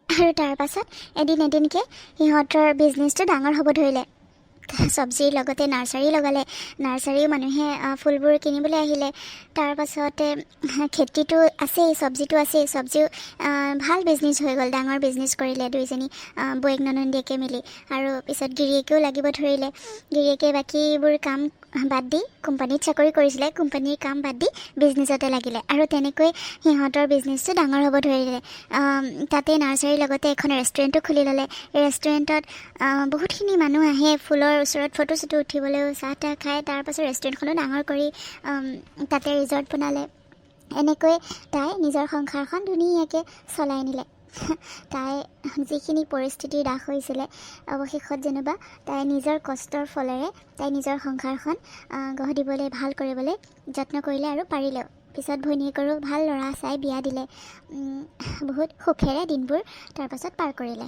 A: আৰু তাৰ পাছত এদিনকৈ সিহঁতৰ বিজনেছটো ডাঙৰ হ'ব ধৰিলে। চব্জিৰ লগতে নাৰ্চাৰী লগালে। নাৰ্চাৰীও মানুহে ফুলবোৰ কিনিবলৈ আহিলে। তাৰ পাছতে খেতিটো আছেই, চব্জিটো আছেই। চব্জিও ভাল বিজনেছ হৈ গ'ল, ডাঙৰ বিজনেছ কৰিলে দুইজনী বৌয়েক ননন্দীয়েকে মিলি। আৰু পিছত গিৰিয়েকেও লাগিব ধৰিলে। গিৰিয়েকে বাকীবোৰ কাম বাদ দি, কোম্পানীত চাকৰি কৰিছিলে, কোম্পানীৰ কাম বাদ দি বিজনেছতে লাগিলে। আৰু তেনেকৈ সিহঁতৰ বিজনেছটো ডাঙৰ হ'ব ধৰিলে। তাতে নাৰ্চাৰীৰ লগতে এখন ৰেষ্টুৰেণ্টো খুলি ল'লে। ৰেষ্টুৰেণ্টত বহুতখিনি মানুহ আহে ফুলৰ ওচৰত ফটো চটো উঠিবলৈও, চাহ তাহ খায়। তাৰপাছত ৰেষ্টুৰেণ্টখনো ডাঙৰ কৰি তাতে ৰিজৰ্ট বনালে। এনেকৈ তাই নিজৰ সংসাৰখন ধুনীয়াকৈ চলাই নিলে। তাই যিখিনি পৰিস্থিতিৰ দাস হৈছিলে, অৱশেষত যেনিবা তাই নিজৰ কষ্টৰ ফলেৰে তাই নিজৰ সংসাৰখন গঢ় দিবলৈ, ভাল কৰিবলৈ যত্ন কৰিলে আৰু পাৰিলেও। পিছত ভৈনীয়েকৰো ভাল ল'ৰা চাই বিয়া দিলে। বহুত সুখেৰে দিনবোৰ তাৰপাছত পাৰ কৰিলে।